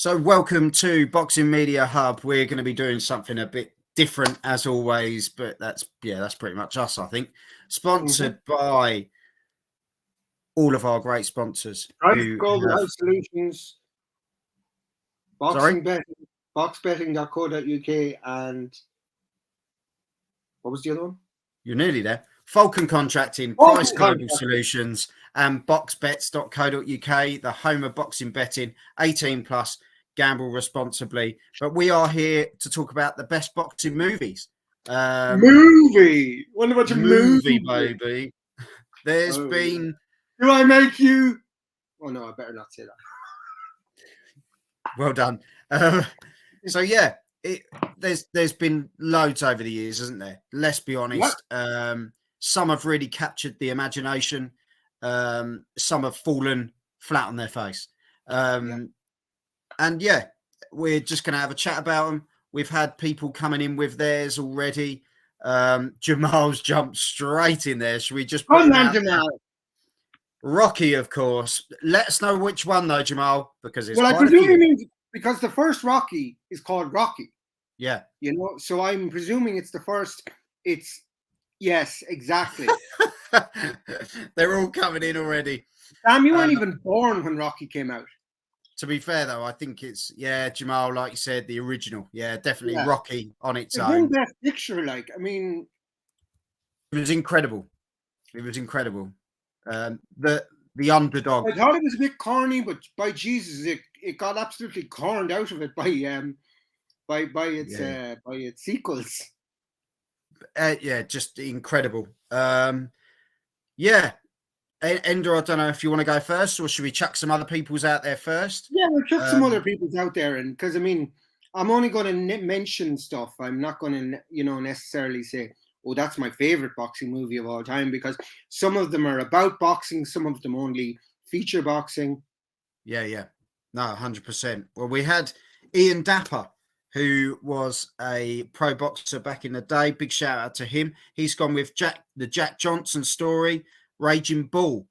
So welcome to Boxing Media Hub. We're going to be doing something a bit different as always, but that's pretty much us, I think. Sponsored by all of our great sponsors. Global Health Solutions, Boxing Betting, boxbetting.co.uk, and what was the other one? You're nearly there. Falcon Contracting, Price Global Solutions, and boxbets.co.uk, the home of boxing betting, 18 plus, gamble responsibly. But we are here to talk about the best boxing movies. Movie! Wonder what your movie, baby. There's been... Do I make you... Oh, no, I better not say that. Well done. So, yeah, there's been loads over the years, hasn't there? Let's be honest. Yep. Some have really captured the imagination. Some have fallen flat on their face. And yeah, we're just going to have a chat about them. We've had people coming in with theirs already. Jamal's jumped straight in there. Should we just put Jamal? Rocky, of course. Let us know which one, though, Jamal, because it's I presume you mean because the first Rocky is called Rocky. Yeah. You know, so I'm presuming it's the first. Yes, exactly. They're all coming in already. Sam, you weren't even born when Rocky came out. To be fair, though, I think it's, Jamal, like you said, the original. Yeah, definitely Rocky on its own. Best picture, like, I mean. It was incredible. The underdog. I thought it was a bit corny, but by Jesus, it got absolutely corned out of it by its sequels. Just incredible. Ender, I don't know if you want to go first, or should we chuck some other people's out there first? Yeah, we'll chuck some other people's out there, and because I mean, I'm only going to mention stuff. I'm not going to, necessarily say, "Oh, that's my favorite boxing movie of all time," because some of them are about boxing, some of them only feature boxing. Yeah, no, 100%. Well, we had Ian Dapper, who was a pro boxer back in the day. Big shout out to him. He's gone with the Jack Johnson story, Raging Bull,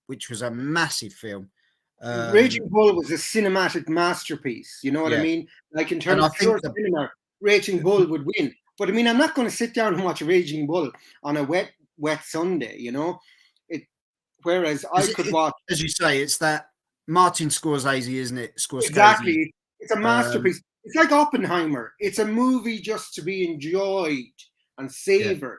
which was a massive film. Raging Bull was a cinematic masterpiece. You know what I mean? Like in terms of pure cinema, Raging Bull would win. But I mean, I'm not going to sit down and watch Raging Bull on a wet Sunday. Whereas I could watch, as you say, it's that Martin Scorsese, isn't it? Exactly. It's a masterpiece. It's like Oppenheimer. It's a movie just to be enjoyed and savored.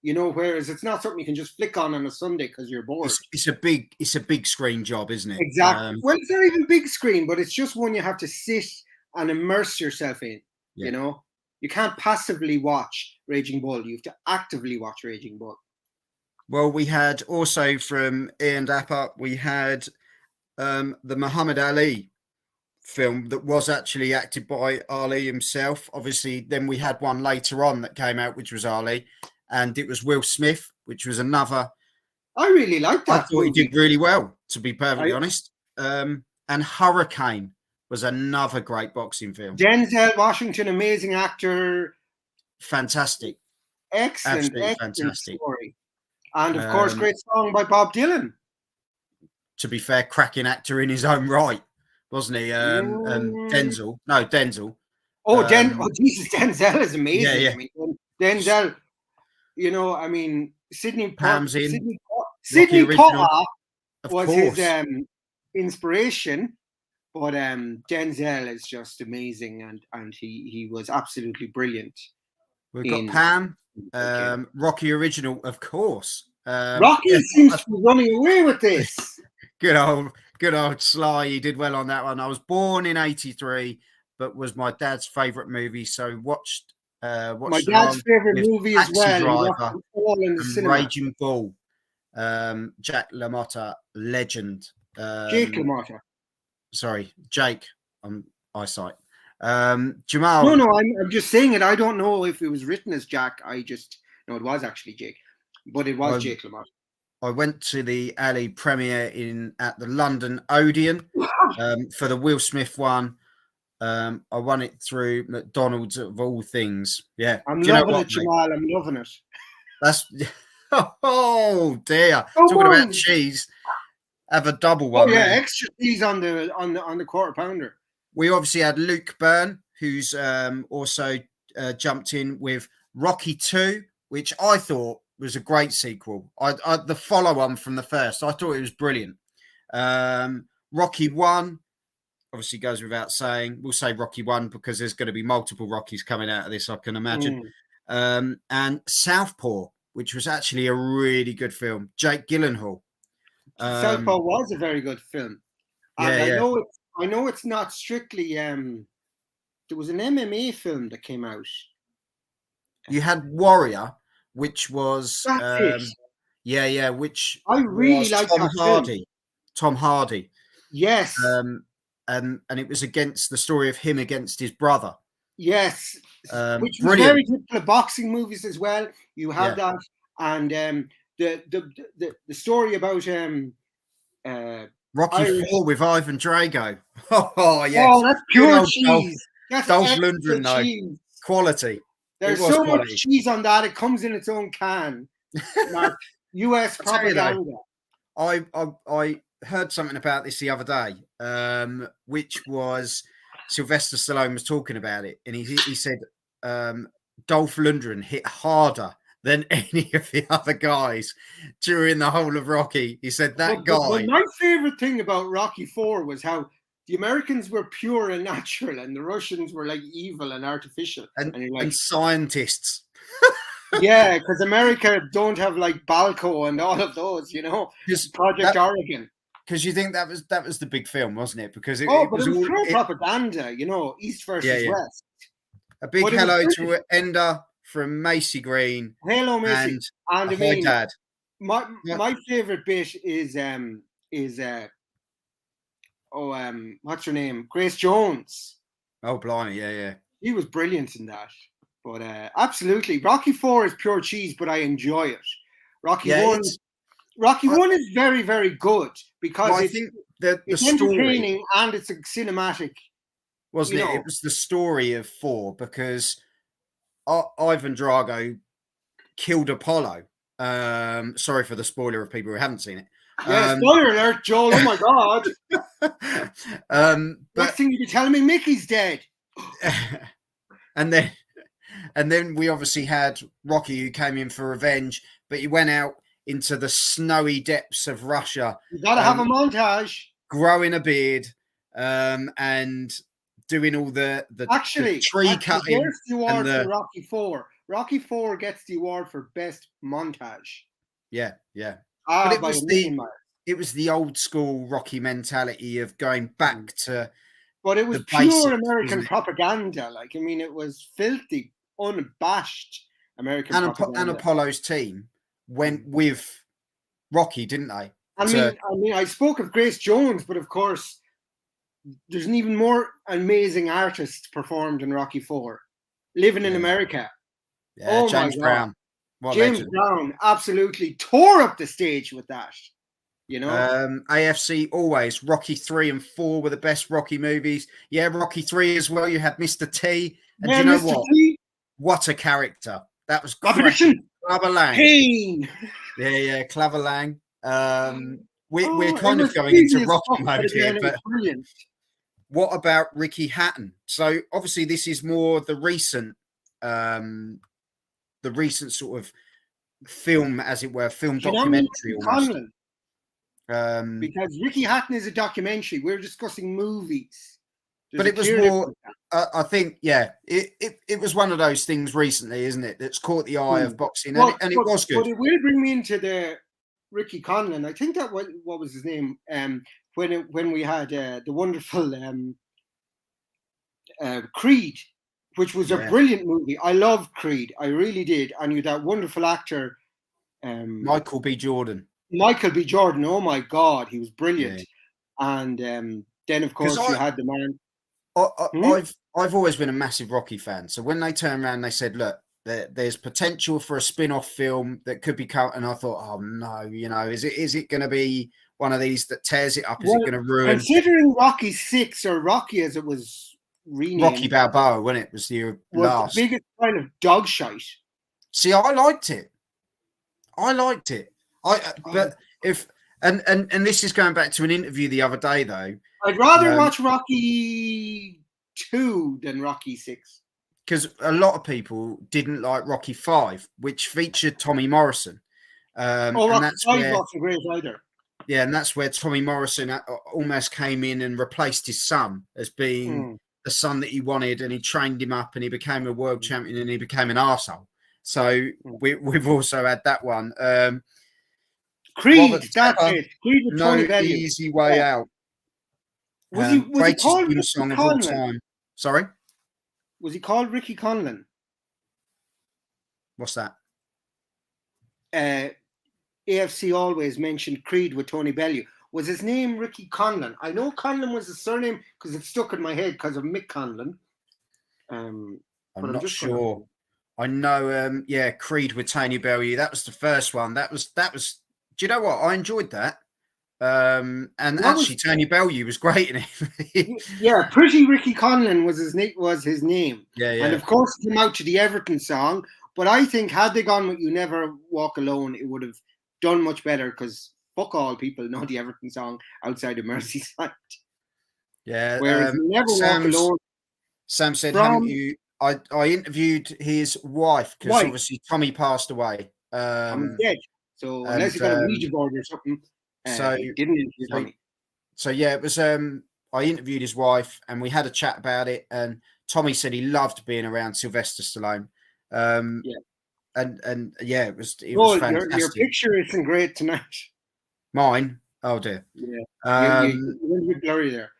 Whereas it's not something you can just flick on a Sunday because you're bored. It's a big screen job, isn't it? Exactly. Well, it's not even big screen, but it's just one you have to sit and immerse yourself in. Yeah. You can't passively watch Raging Bull. You have to actively watch Raging Bull. Well, we had also from Ian Dapper, we had the Muhammad Ali film that was actually acted by Ali himself. Obviously, then we had one later on that came out, which was Ali, and it was Will Smith, which was another. I really liked that. I thought he did really well, to be perfectly honest. And Hurricane was another great boxing film. Denzel Washington, amazing actor. Fantastic. Excellent fantastic story. And of course, great song by Bob Dylan. To be fair, cracking actor in his own right, wasn't he? Denzel. No, Denzel. Jesus, Denzel is amazing. Yeah. I mean, Denzel, Sidney Potter was his inspiration, but Denzel is just amazing, and he was absolutely brilliant. We've got Pam, Rocky original, of course. Rocky seems to be running away with this. Good old Sly. He did well on that one. I was born in '83, but was my dad's favourite movie. So watched my dad's favourite movie as well. Raging Bull. Jack LaMotta, legend. Jake LaMotta. Sorry, Jake. Eyesight. Jamal. No, I'm just saying it. I don't know if it was written as Jack. it was actually Jake, but it was Jake LaMotta. I went to the Ali premiere at the London Odeon for the Will Smith one. I won it through McDonald's of all things. Yeah, I'm loving it, Jamal. I'm loving it. That's oh dear. Talking about cheese. have a double one. Oh yeah, there. extra cheese on the quarter pounder. We obviously had Luke Byrne, who's also jumped in with Rocky 2, which I thought was a great sequel. The follow-on from the first, I thought it was brilliant. Rocky 1, obviously goes without saying. We'll say Rocky 1 because there's going to be multiple Rockies coming out of this, I can imagine. And Southpaw, which was actually a really good film. Jake Gyllenhaal. Southpaw was a very good film. And I know it's not strictly there was an MMA film that came out. You had Warrior, which was which I really like Tom Hardy. Tom Hardy. Yes. And it was against the story of him against his brother. Yes. Which was brilliant. very typical of boxing movies as well. You have that. And the story about Rocky 4 with Ivan Drago. Oh yes. Oh, that's pure cheese. That's Dolph Lundgren, though. Quality. There's so much cheese on that, it comes in its own can. US propaganda. I heard something about this the other day, which was Sylvester Stallone was talking about it, and he said Dolph Lundgren hit harder than any of the other guys during the whole of Rocky. He said guy. My favorite thing about Rocky 4 was how the Americans were pure and natural, and the Russians were like evil and artificial, and scientists. Yeah, because America don't have like Balco and all of those, Project Oregon. Because you think that was the big film, wasn't it? Because it was all pure propaganda, East versus West. A big hello to Ender from Macy Green. Hello, Macy. And my dad. My favorite bit is what's her name? Grace Jones. Oh, blimey, yeah. He was brilliant in that. But absolutely, Rocky 4 is pure cheese, but I enjoy it. Rocky 1 is very, very good because I think the it's story, entertaining and it's a cinematic. Wasn't it? It was the story of 4 because Ivan Drago killed Apollo. Sorry for the spoiler of people who haven't seen it. Yeah, spoiler alert, Joel. Oh my God. Next thing you be telling me Mickey's dead. And then we obviously had Rocky, who came in for revenge, but he went out into the snowy depths of Russia. You gotta have a montage. Growing a beard, and doing all the tree cutting. There's the award for Rocky 4. Rocky 4 gets the award for best montage. Yeah. But it was the old school Rocky mentality of going back to. But it was pure American propaganda. Like, I mean, it was filthy, unabashed American propaganda. And Apollo's team went with Rocky, didn't they? I mean, I spoke of Grace Jones, but of course, there's an even more amazing artist performed in Rocky 4, living in America. Yeah, James Brown. James Brown absolutely tore up the stage with that. AFC always. Rocky 3 and 4 were the best Rocky movies. Yeah, Rocky 3 as well. You had Mr. T. And do you know what? T. What a character. That was Clubber Lang. Pain. Yeah, Clubber Lang. We're kind of going into Rocky mode here, but what about Ricky Hatton? So obviously this is more the recent sort of film, as it were, documentary almost. Because Ricky Hatton is a documentary. We're discussing movies. But it was more, I think, it was one of those things recently, isn't it? That's caught the eye of boxing, and it was good. But it will bring me into the Ricky Conlan. I think that what was his name? When we had the wonderful Creed, which was a brilliant movie. I loved Creed. I really did. And you had that wonderful actor, Michael B. Jordan. Oh my God, he was brilliant. Yeah. And then of course you had the man. I've always been a massive Rocky fan. So when they turned around, they said, "Look, there's potential for a spin-off film that could be cut." And I thought, "Oh no, is it going to be one of these that tears it up? Is it going to ruin?" Considering Rocky 6 or Rocky as it was renamed, Rocky Balboa, when it was the last, the biggest kind of dog shite. See, I liked it. But if And this is going back to an interview the other day, though. I'd rather watch Rocky 2 than Rocky 6. Because a lot of people didn't like Rocky 5, which featured Tommy Morrison. Rocky 5 wasn't great either. Yeah, and that's where Tommy Morrison almost came in and replaced his son as being the son that he wanted, and he trained him up, and he became a world champion, and he became an arsehole. So we've also had that one. Creed, that's it. Creed with No Tony Bellew. Easy Way Out. Was he called Ricky song of all time. Sorry? Was he called Ricky Conlan? What's that? AFC always mentioned Creed with Tony Bellew. Was his name Ricky Conlan? I know Conlan was his surname because it stuck in my head because of Mick Conlan. I'm not sure. I know, Creed with Tony Bellew. That was the first one. That was. Do you know what? I enjoyed that. And actually, Tony Bellew was great in it. Yeah, Pretty Ricky Conlan was his name. Yeah. And of course, it came out to the Everton song. But I think had they gone with "You Never Walk Alone," it would have done much better because fuck all people know the Everton song outside of Merseyside. Yeah. Whereas "You Never Walk Alone." Sam said, "Haven't you?" I interviewed his wife because obviously Tommy passed away. I'm dead. So unless you got a Ouija board or something, he didn't interview Tommy. So yeah, it was. I interviewed his wife and we had a chat about it. And Tommy said he loved being around Sylvester Stallone. And it was fantastic. Your picture isn't great tonight. Mine? Oh dear. Yeah. You're a bit blurry there.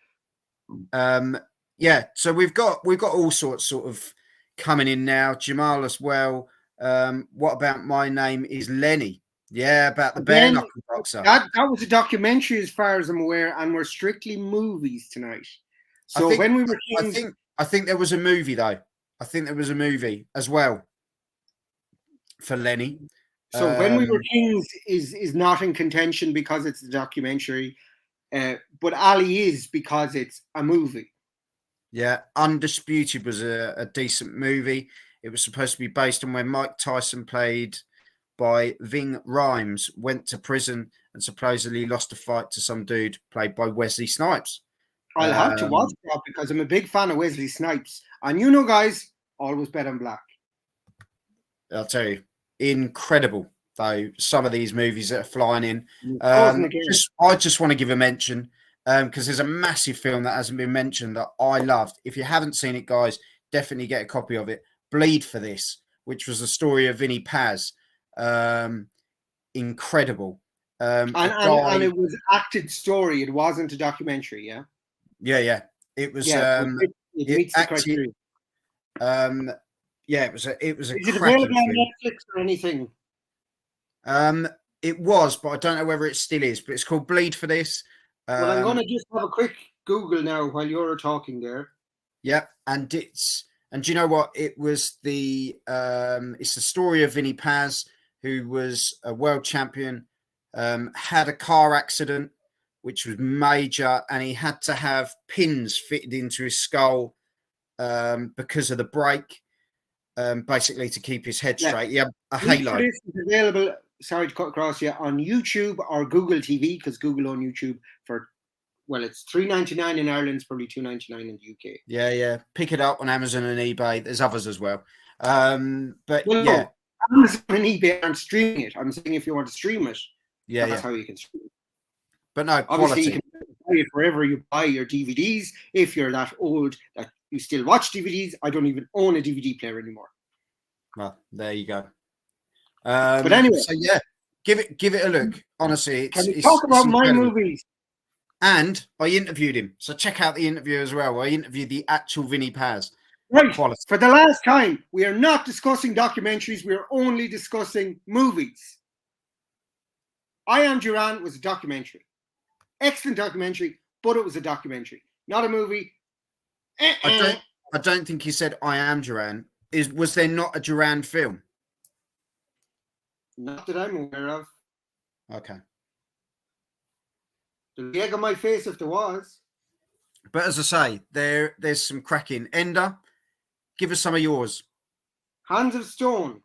Yeah. So we've got all sorts sort of coming in now. Jamal as well. What about My Name Is Lenny? Yeah, about the bare knuckle boxer. That was a documentary, as far as I'm aware, and we're strictly movies tonight. So I think there was a movie though. I think there was a movie as well for Lenny. So When We Were Kings is not in contention because it's a documentary, but Ali is because it's a movie. Yeah, Undisputed was a decent movie. It was supposed to be based on when Mike Tyson, played by Ving Rhames, went to prison and supposedly lost a fight to some dude played by Wesley Snipes. I'll have to watch that because I'm a big fan of Wesley Snipes. And you know, guys, always bet on black. I'll tell you, incredible, though, some of these movies that are flying in. I just want to give a mention because there's a massive film that hasn't been mentioned that I loved. If you haven't seen it, guys, definitely get a copy of it. Bleed for This, which was the story of Vinny Paz. Incredible. And it was acted story. It wasn't a documentary, yeah? Yeah. It was it meets the criteria. It was a Is it available on Netflix or anything? It was, but I don't know whether it still is, but it's called Bleed for This. Well, I'm gonna just have a quick Google now while you're talking there. Yeah, and do you know what? It was it's the story of Vinny Paz, who was a world champion, had a car accident, which was major, and he had to have pins fitted into his skull because of the break, basically to keep his head straight. He had a halo. This is available, sorry to cut across you, on YouTube or Google TV, because Google on YouTube for, it's $3.99 in Ireland, it's probably $2.99 in the UK. Yeah. Pick it up on Amazon and eBay. There's others as well. Amazon and eBay aren't streaming it. I'm saying if you want to stream it, that's how you can stream it. But no, obviously you can buy it wherever you buy your DVDs. If you're that old that you still watch DVDs, I don't even own a DVD player anymore. Well, there you go. But anyway, so yeah, give it a look. Honestly, can we talk about my movies? And I interviewed him, so check out the interview as well. I interviewed the actual Vinny Paz. Right. Quality. For the last time, we are not discussing documentaries. We are only discussing movies. I Am Duran was a documentary. Excellent documentary, but it was a documentary, not a movie. I don't think you said I Am Duran. Was there not a Duran film? Not that I'm aware of. Okay. There'd be egg on my face if there was. But as I say, there's some cracking. Ender, give us some of yours. Hands of Stone.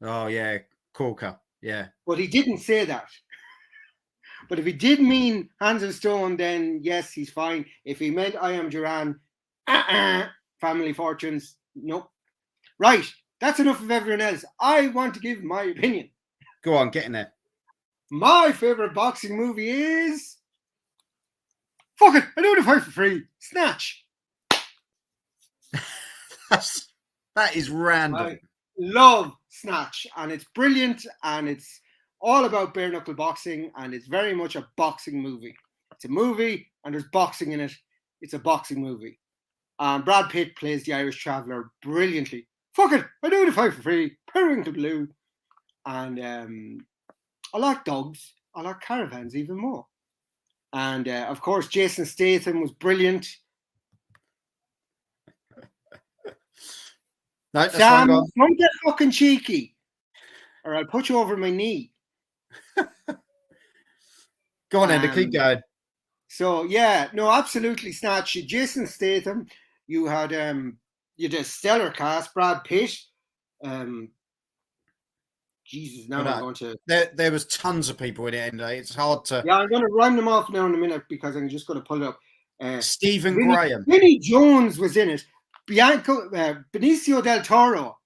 Oh yeah, Corker. Yeah. But he didn't say that. But if he did mean Hands of Stone, then yes, he's fine. If he meant I Am Duran, Family Fortunes, nope. Right, that's enough of everyone else. I want to give my opinion. Go on, get in there. My favorite boxing movie is... Fuck it, I do the fight for free. Snatch. That is random. I love Snatch, and it's brilliant, and it's all about bare knuckle boxing, and it's very much a boxing movie. It's a movie, and there's boxing in it. It's a boxing movie. Brad Pitt plays the Irish Traveller brilliantly. Fuck it, I do the fight for free. Periwinkle Blue. And I like dogs. I like caravans even more. And of course, Jason Statham was brilliant. No, Sam, don't get fucking cheeky, or I'll put you over my knee. Go on, Ender, keep going. So yeah, no, absolutely Snatch. Jason Statham. You had a stellar cast. Brad Pitt. Jesus, now I'm going to. There was tons of people in it, Ender. It's hard to. Yeah, I'm going to rhyme them off now in a minute because I'm just going to pull it up. Stephen Graham. Vinnie Jones was in it. Benicio del Toro.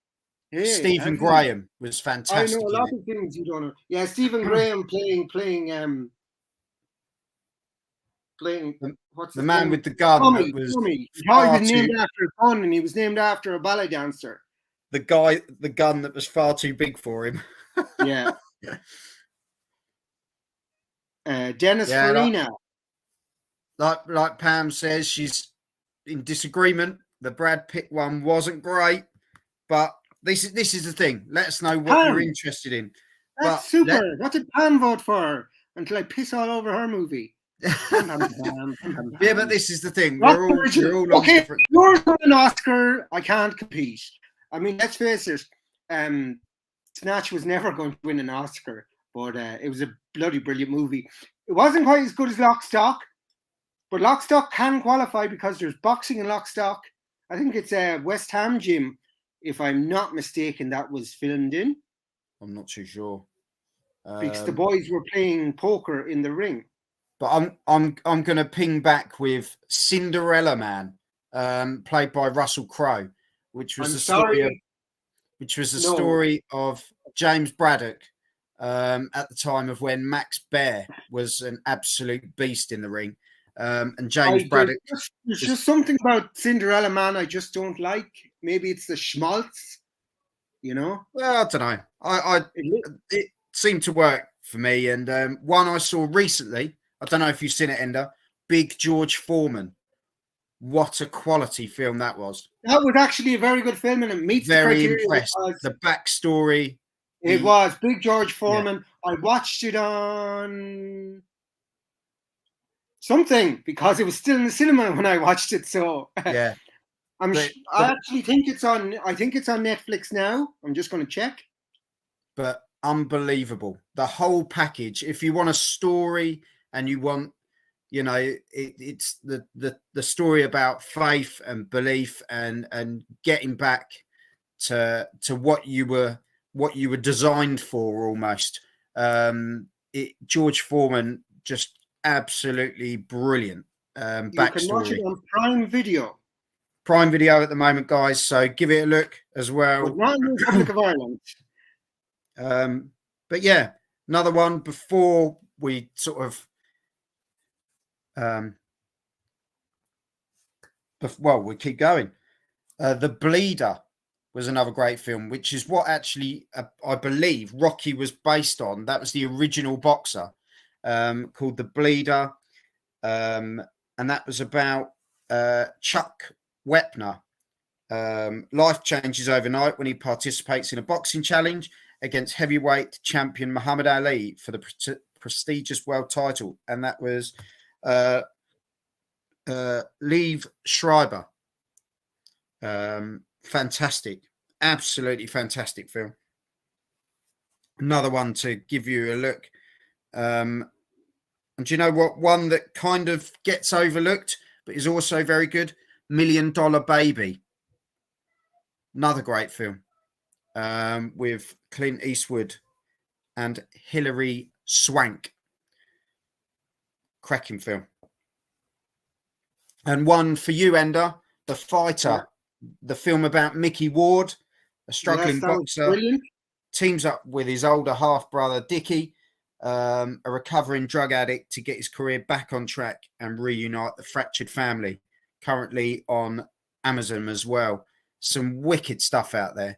Hey, Stephen Graham was fantastic. I know a lot of things you don't know. Yeah, Stephen Graham playing what's the man name? with the gun. Tommy. He was named after a gun, and he was named after a ballet dancer. The gun that was far too big for him. Yeah. Dennis Farina. Like Pam says, she's in disagreement. The Brad Pitt one wasn't great, but this is the thing. Let us know what you're interested in. That's super. What did Pam vote for? Until I piss all over her movie. Yeah, but this is the thing. We're all okay. Different. Yours won an Oscar. I can't compete. I mean, let's face it. Snatch was never going to win an Oscar, but it was a bloody brilliant movie. It wasn't quite as good as Lock, Stock, but Lock, Stock can qualify because there's boxing in Lock, Stock. I think it's West Ham Gym, if I'm not mistaken, that was filmed in. I'm not too sure. Because the boys were playing poker in the ring. But I'm going to ping back with Cinderella Man, played by Russell Crowe, which was the story of James Braddock at the time of when Max Baer was an absolute beast in the ring. And James Braddock. There's just something about Cinderella Man I just don't like. Maybe it's the schmaltz, you know? Well, I don't know. It seemed to work for me. And one I saw recently, I don't know if you've seen it, Ender, Big George Foreman. What a quality film that was. That was actually a very good film, and it meets the criteria. Very impressed. The backstory. It was Big George Foreman. Yeah. I watched it on something because it was still in the cinema when I watched it. So yeah, I actually think it's on. I think it's on Netflix now. I'm just going to check. But unbelievable, the whole package. If you want a story and you want, you know, it's the story about faith and belief and getting back to what you were designed for almost. George Foreman, just absolutely brilliant. You can watch it on Prime Video. Prime Video at the moment, guys. So give it a look as well. But not in the Republic of Ireland. But yeah, another one before we sort of. We keep going. The Bleeder was another great film, which is what actually I believe Rocky was based on. That was the original boxer called The Bleeder, and that was about Chuck Wepner. Life changes overnight when he participates in a boxing challenge against heavyweight champion Muhammad Ali for the prestigious world title, and that was Liev Schreiber. Fantastic, absolutely fantastic film. Another one to give you a look. And do you know what? One that kind of gets overlooked, but is also very good. $1 Million Baby. Another great film with Clint Eastwood and Hilary Swank. cracking film. And one for you, Ender, The Fighter, the film about Mickey Ward, a struggling boxer, teams up with his older half-brother, Dickie, a recovering drug addict, to get his career back on track and reunite the fractured family. Currently on Amazon as well. Some wicked stuff out there.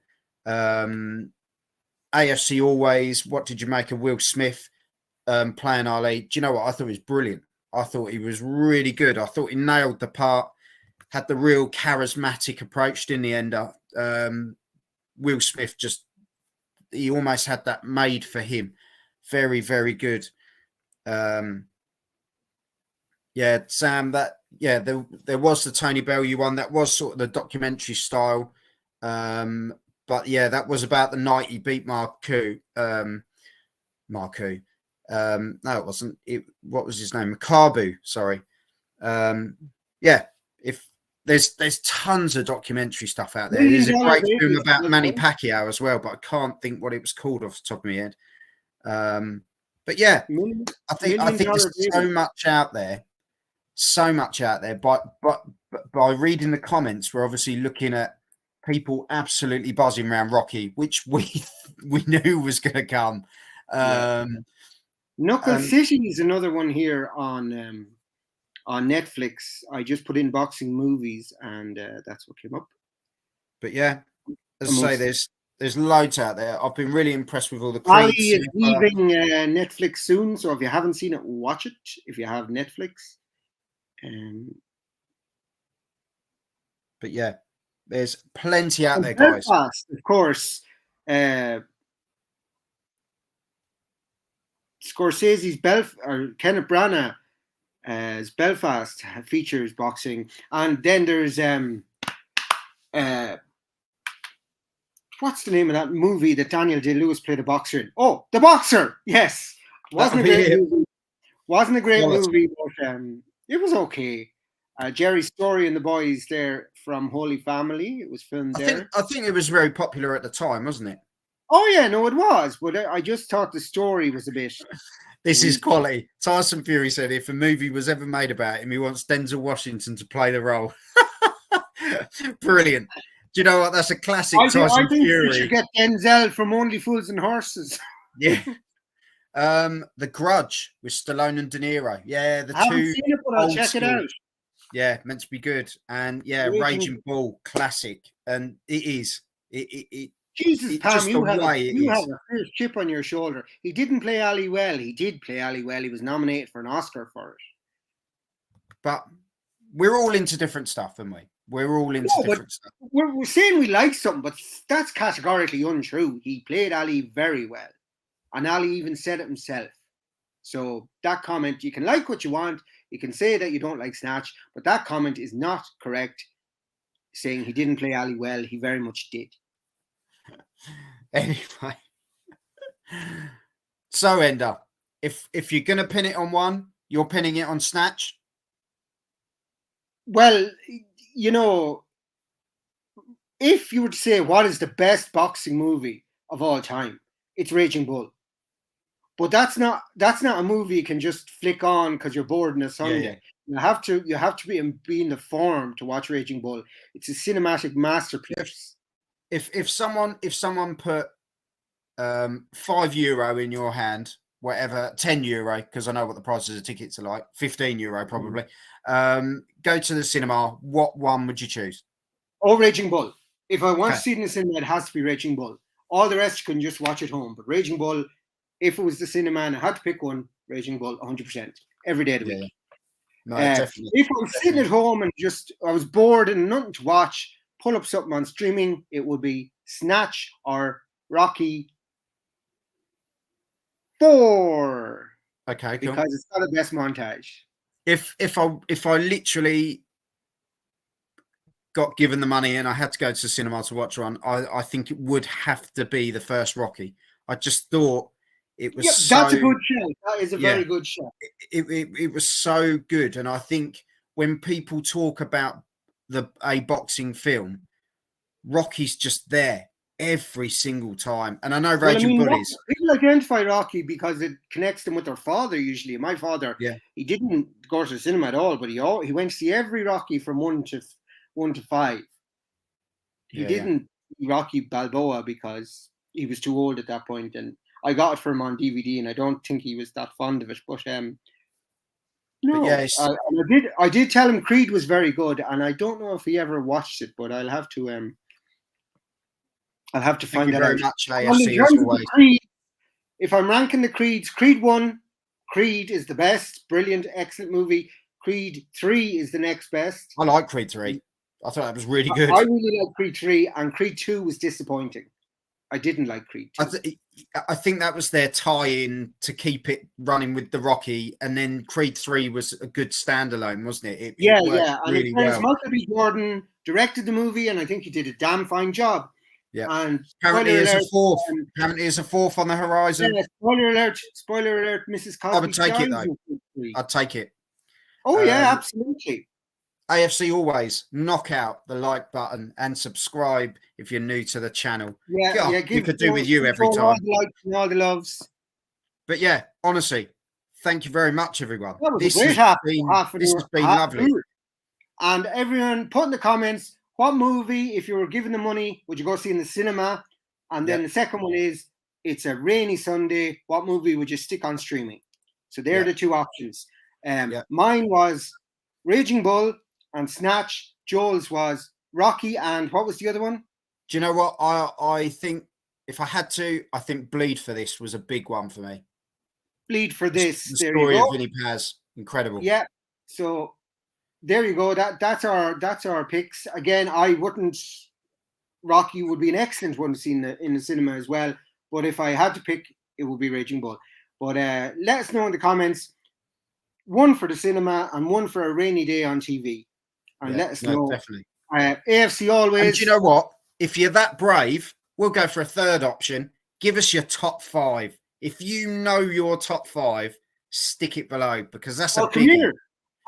AFC Always, what did you make of Will Smith playing Ali? Do you know what? I thought he was brilliant. I thought he was really good. I thought he nailed the part, had the real charismatic approach in the end. Will Smith he almost had that made for him. Very, very good. Sam, there was the Tony Bellew one. That was sort of the documentary style. But yeah, that was about the night he beat Marku. No, it wasn't. What was his name? Makabu. Sorry. If there's tons of documentary stuff out there. There's a great film about Manny Pacquiao as well, but I can't think what it was called off the top of my head. But yeah, I think there's so much out there. But by reading the comments, we're obviously looking at people absolutely buzzing around Rocky, which we knew was going to come. Knuckle City is another one here on Netflix. I just put in boxing movies, and that's what came up. But yeah, as I say, there's loads out there. I've been really impressed with all the. Ali is leaving Netflix soon, so if you haven't seen it, watch it. If you have Netflix. But yeah, there's plenty out there, guys. Belfast, of course. Scorsese's Kenneth Branagh as Belfast features boxing, and then there's what's the name of that movie that Daniel Day-Lewis played a boxer in? Oh, The Boxer. Yes, wasn't a great movie. Wasn't a great movie, but it was okay. Jerry Story and the boys there from Holy Family. It was filmed there. I think it was very popular at the time, wasn't it? Oh yeah, no, it was. But I just thought the story was a bit. This is quality. Tyson Fury said if a movie was ever made about him, he wants Denzel Washington to play the role. Brilliant. Do you know what? That's a classic Tyson Fury. We should get Denzel from Only Fools and Horses. Yeah. The Grudge with Stallone and De Niro. Yeah, the I haven't seen it, but I'll check it out. Yeah, meant to be good. And yeah, Raging Bull, classic. And it is. Jesus, Pam, you have a fierce chip on your shoulder. He didn't play Ali well. He did play Ali well. He was nominated for an Oscar for it. But we're all into different stuff, aren't we? We're all into different stuff. We're saying we like something, but that's categorically untrue. He played Ali very well. And Ali even said it himself. So that comment, you can like what you want. You can say that you don't like Snatch, but that comment is not correct. Saying he didn't play Ali well, he very much did. Anyway, so Ender, if you're gonna pin it on one, you're pinning it on Snatch. Well, you know, if you were to say what is the best boxing movie of all time, it's Raging Bull. But that's not a movie you can just flick on because you're bored on a Sunday. Yeah. You have to be in the form to watch Raging Bull. It's a cinematic masterpiece. If someone put €5 in your hand, whatever, €10, because I know what the prices of tickets are like, €15 probably. Go to the cinema. What one would you choose? Oh, Raging Bull. If I want to see it in the cinema, it has to be Raging Bull. All the rest you can just watch at home. But Raging Bull, if it was the cinema and I had to pick one, Raging Bull, 100%, every day of the week. No, definitely. If I was sitting at home and I was bored and nothing to watch, pull up something on streaming, it would be Snatch or Rocky 4. Okay, cool. Because it's got the best montage. If I literally got given the money and I had to go to the cinema to watch one, I think it would have to be the first Rocky. I just thought it was that's a good show. That is a very good show. It was so good. And I think when people talk about a boxing film, Rocky's just there. every single time. And I know Raging Bull is. People identify Rocky because it connects them with their father usually. My father, he didn't go to the cinema at all, but he went to see every Rocky from 1 to 5. He didn't see Rocky Balboa because he was too old at that point, and I got it for him on DVD, and I don't think he was that fond of it. But no, I did tell him Creed was very good, and I don't know if he ever watched it, but I'll have to find that out. Much, AFC, Creed, if I'm ranking the Creeds, Creed 1, Creed is the best, brilliant, excellent movie. Creed 3 is the next best. I like Creed 3. I thought that was really good. I really like Creed 3, and Creed 2 was disappointing. I didn't like Creed 2. I think that was their tie-in to keep it running with the Rocky, and then Creed 3 was a good standalone, wasn't it? It worked really well. Michael B. Jordan directed the movie, and I think he did a damn fine job. Yeah. And apparently there's a fourth. Apparently there's a fourth on the horizon. Yeah, spoiler alert, Mrs. Cosby. I would take it though. I'd take it. Oh yeah, absolutely. AFC always knock out the like button and subscribe if you're new to the channel. We could do with you every time. All the likes and all the loves. But yeah, honestly, thank you very much, everyone. That was a great this has been lovely. And everyone, put in the comments, what movie, if you were given the money, would you go see in the cinema? And then the second one is, it's a rainy Sunday, what movie would you stick on streaming? So they're the two options. Mine was Raging Bull and Snatch. Joel's was Rocky, and what was the other one? Do you know what? I think if I had to, I think Bleed for This was a big one for me. Bleed for This. The story of Vinny Paz, incredible. Yeah. So there you go. That's our picks. Again, I wouldn't. Rocky would be an excellent one to see in the cinema as well. But if I had to pick, it would be Raging Bull. But let us know in the comments. One for the cinema and one for a rainy day on TV. And let us know. Definitely. AFC always. And do you know what? If you're that brave, we'll go for a third option. Give us your top 5. If you know your top 5, stick it below, because that's a big one.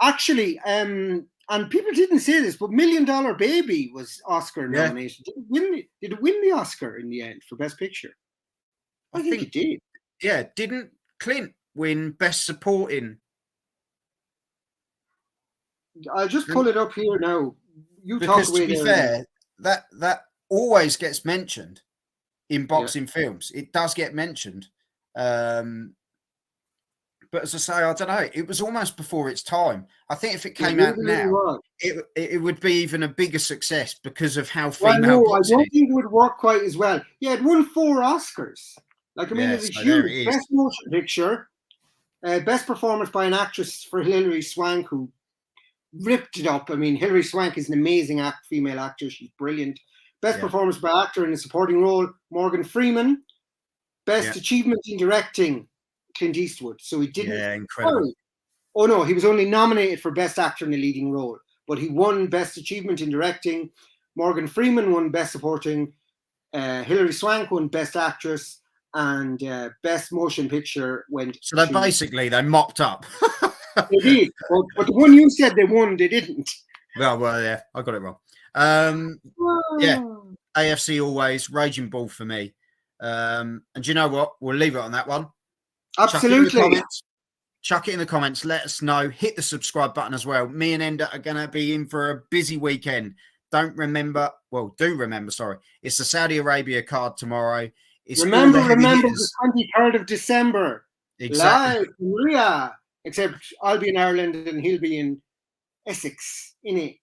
Actually, and people didn't say this, but $1 Million Baby was Oscar nominated. Did it win the Oscar in the end for Best Picture? I think it did. Yeah, didn't Clint win Best Supporting? I'll just pull it up here now. Because to be fair, that always gets mentioned in boxing films. It does get mentioned. But as I say, I don't know. It was almost before its time. I think if it came out now, it would be even a bigger success because of how female boxing. I don't think it would work quite as well. Yeah, it won 4 Oscars. Like, I mean, it was huge. Best Motion Picture, Best Performance by an Actress for Hilary Swank, who ripped it up. I mean, Hilary Swank is an amazing female actor. She's brilliant. Best Performance by Actor in a Supporting Role, Morgan Freeman. Best Achievement in Directing, Clint Eastwood. So he didn't. Yeah, incredible. Oh no, he was only nominated for Best Actor in a Leading Role, but he won Best Achievement in Directing. Morgan Freeman won Best Supporting. Hilary Swank won Best Actress, and Best Motion Picture went. So they mopped up. They did, but the one you said they won, they didn't. Well, yeah, I got it wrong. Yeah, AFC always, Raging Bull for me. And do you know what? We'll leave it on that one. Absolutely. Chuck it in the comments. Let us know. Hit the subscribe button as well. Me and Enda are going to be in for a busy weekend. Do remember, sorry. It's the Saudi Arabia card tomorrow. Remember the 23rd of December. Exactly. Live in Riyadh. Except I'll be in Ireland and he'll be in Essex, innit?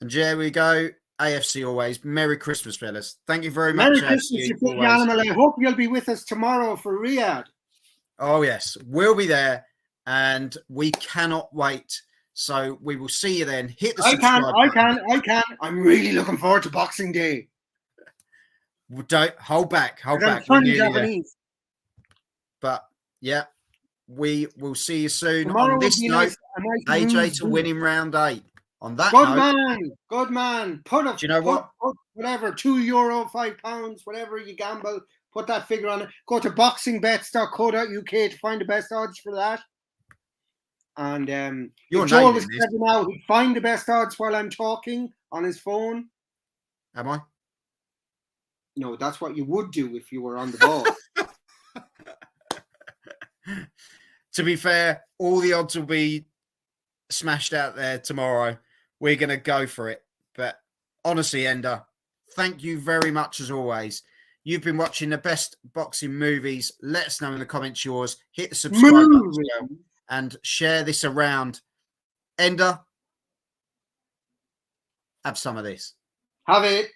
And there we go. AFC always. Merry Christmas, fellas. Thank you very much. Merry Christmas, you filthy animal. I hope you'll be with us tomorrow for Riyadh. Oh, yes. We'll be there and we cannot wait. So we will see you then. Hit the subscribe button. I can. I'm really looking forward to Boxing Day. Don't hold back. But yeah. We will see you soon. Tomorrow on this note, AJ to win in round 8. On that good man. Put up. Do you know what? Whatever, €2, £5, whatever you gamble, put that figure on it. Go to boxingbets.co.uk to find the best odds for that. And Joel was clever now. He'd find the best odds while I'm talking on his phone. Am I? No, that's what you would do if you were on the ball. To be fair, all the odds will be smashed out there tomorrow. We're going to go for it. But honestly, Ender, thank you very much as always. You've been watching the best boxing movies. Let us know in the comments yours. Hit the subscribe button as well and share this around. Ender, have some of this. Have it.